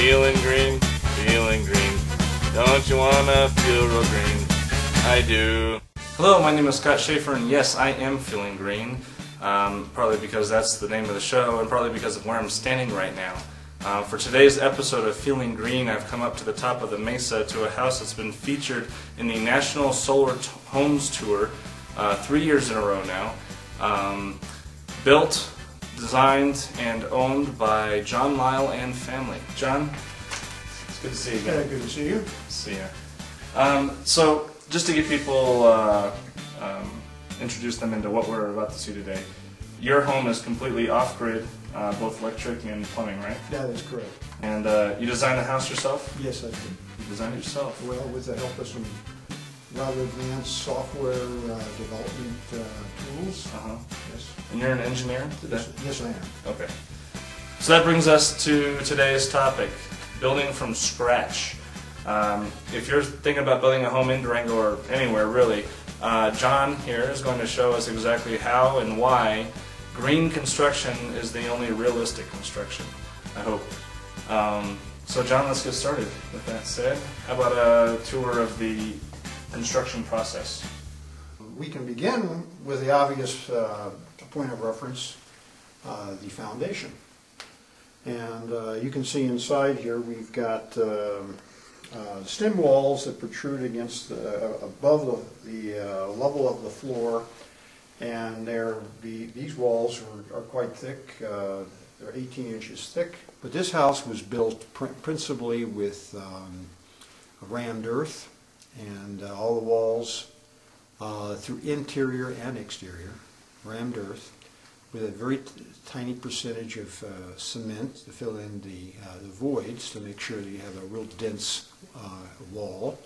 Feeling green, feeling green. Don't you wanna feel real green? I do. Hello, my name is Scott Schaefer, and yes, I am feeling green. Partly because that's the name of the show, and partly because of where I'm standing right now. For today's episode of Feeling Green, I've come up to the top of the mesa to a house that's been featured in the National Solar Homes Tour 3 years in a row now. Built, designed, and owned by Jon Lyle and family. John, it's good to see you again. Yeah, good to see you. See ya. So, just to get people introduce them into what we're about to see today, your home is completely off-grid, both electric and plumbing, right? That is correct. And you designed the house yourself? Yes, I did. You designed it yourself? Well, with the help of some rather advanced software development tools. Yes. And you're an engineer today? Yes, I am. Okay. So that brings us to today's topic, building from scratch. If you're thinking about building a home in Durango or anywhere really, John here is going to show us exactly how and why green construction is the only realistic construction, I hope. So John, let's get started. With that said, how about a tour of the construction process? We can begin with the obvious point of reference, the foundation. And you can see inside here we've got stem walls that protrude against above the level of the floor, and these walls are quite thick. They're 18 inches thick. But this house was built principally with rammed earth, and all the walls through interior and exterior, rammed earth, with a very tiny percentage of cement to fill in the voids to make sure that you have a real dense wall.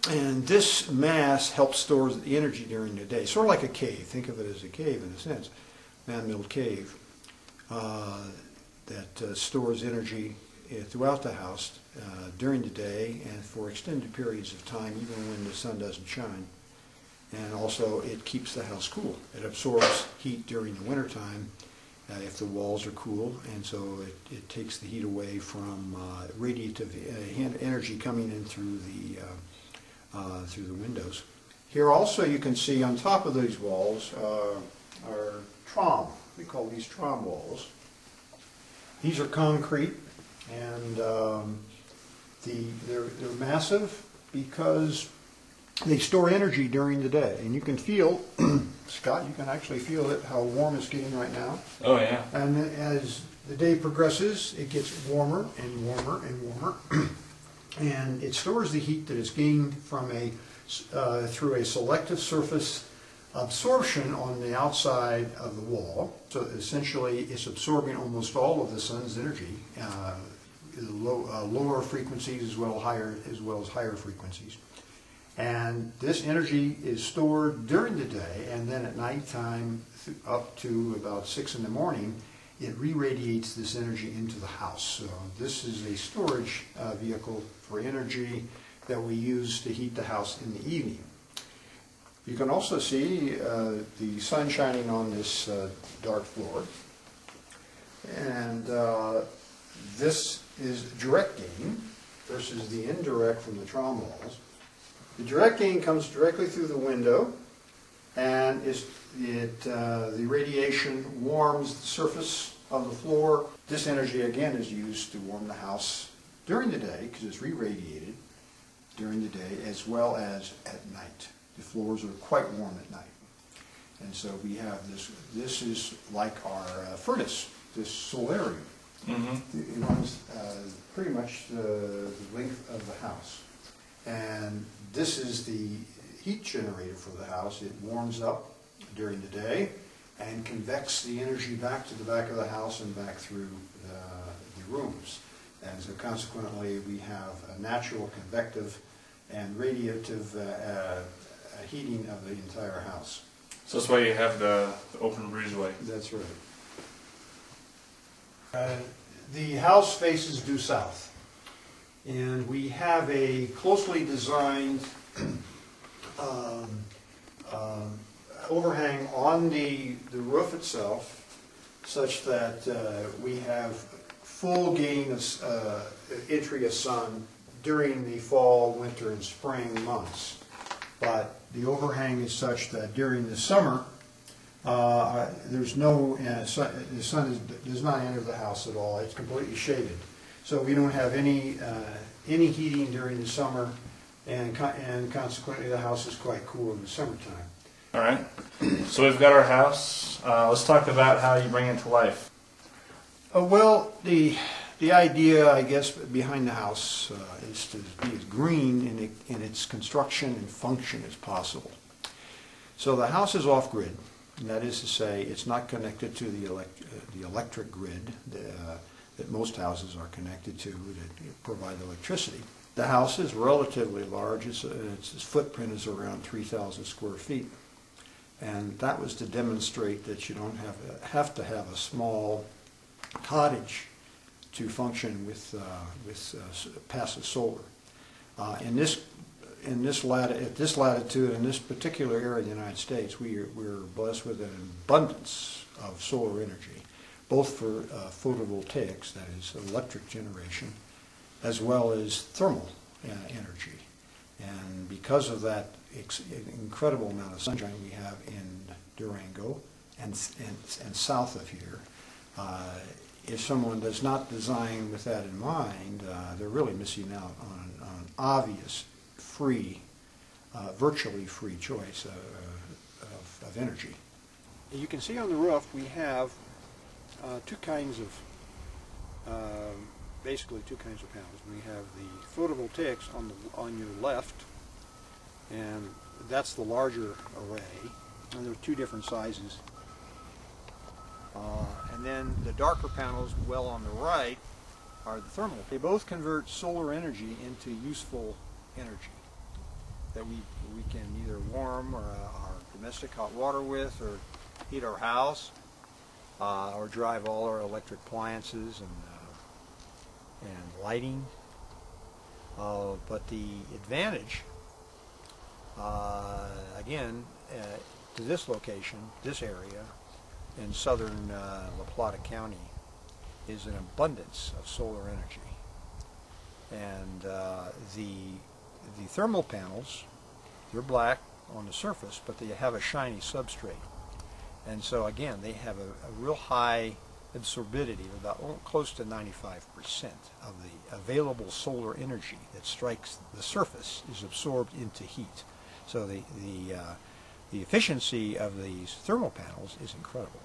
And this mass helps store the energy during the day, sort of like a cave. Think of it as a cave in a sense, man-made cave that stores energy throughout the house during the day and for extended periods of time, even when the sun doesn't shine. And also it keeps the house cool. It absorbs heat during the wintertime if the walls are cool, and so it takes the heat away from radiative energy coming in through the windows. Here also you can see on top of these walls are trom. We call these trom walls. These are concrete, and they're massive because they store energy during the day, and you can feel, Scott, you can actually feel it, how warm it's getting right now. Oh yeah. And then as the day progresses, it gets warmer and warmer and warmer, and it stores the heat that is gained from through a selective surface absorption on the outside of the wall. So essentially, it's absorbing almost all of the sun's energy, lower frequencies as well as higher frequencies. And this energy is stored during the day, and then at nighttime up to about 6 in the morning, it re-radiates this energy into the house. So this is a storage vehicle for energy that we use to heat the house in the evening. You can also see the sun shining on this dark floor, and this is direct gain versus the indirect from the trom walls. The direct gain comes directly through the window, and the radiation warms the surface of the floor. This energy again is used to warm the house during the day because it's re-radiated during the day as well as at night. The floors are quite warm at night. And so we have this is like our furnace, this solarium. It runs pretty much the length of the house. And this is the heat generator for the house. It warms up during the day and convects the energy back to the back of the house and back through the rooms. And so consequently we have a natural convective and radiative heating of the entire house. So that's why you have the open breezeway. That's right. The house faces due south, and we have a closely designed overhang on the roof itself, such that we have full gain of entry of sun during the fall, winter, and spring months. But the overhang is such that during the summer, there's no, the sun does not enter the house at all. It's completely shaded. So we don't have any heating during the summer, and consequently the house is quite cool in the summertime. All right. So we've got our house. Let's talk about how you bring it to life. Well, the idea, I guess, behind the house is to be as green in its construction and function as possible. So the house is off-grid, and that is to say it's not connected to the electric grid that most houses are connected to provide electricity. The house is relatively large. Its footprint is around 3,000 square feet. And that was to demonstrate that you don't have to have a small cottage to function with passive solar. At this latitude, in this particular area of the United States, we're blessed with an abundance of solar energy, both for photovoltaics, that is electric generation, as well as thermal energy. And because of that incredible amount of sunshine we have in Durango and south of here, if someone does not design with that in mind, they're really missing out on an obvious, free, virtually free choice of energy. You can see on the roof we have basically two kinds of panels. We have the photovoltaics on your left, and that's the larger array, and there are two different sizes. And then the darker panels, well on the right, are the thermal. They both convert solar energy into useful energy that we can either warm our domestic hot water with, or heat our house, or drive all our electric appliances and lighting. But the advantage, again, to this location, this area, in southern La Plata County, is an abundance of solar energy. And the thermal panels, they're black on the surface, but they have a shiny substrate. And so again, they have a real high absorbidity of about close to 95% of the available solar energy that strikes the surface is absorbed into heat. So the efficiency of these thermal panels is incredible.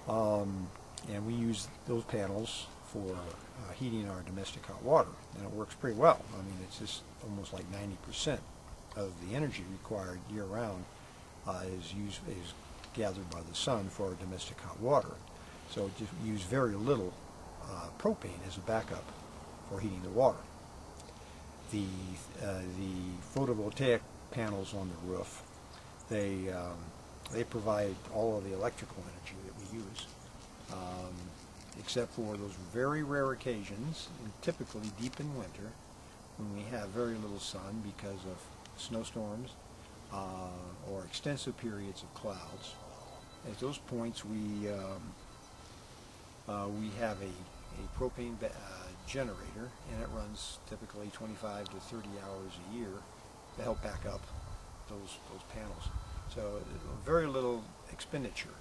And we use those panels for heating our domestic hot water, and it works pretty well. I mean, it's just almost like 90% of the energy required year-round is gathered by the sun for our domestic hot water. So just use very little propane as a backup for heating the water. The photovoltaic panels on the roof, they provide all of the electrical energy that we use, except for those very rare occasions, and typically deep in winter, when we have very little sun because of snowstorms or extensive periods of clouds. At those points, we have a propane generator, and it runs typically 25 to 30 hours a year to help back up those panels. So very little expenditure.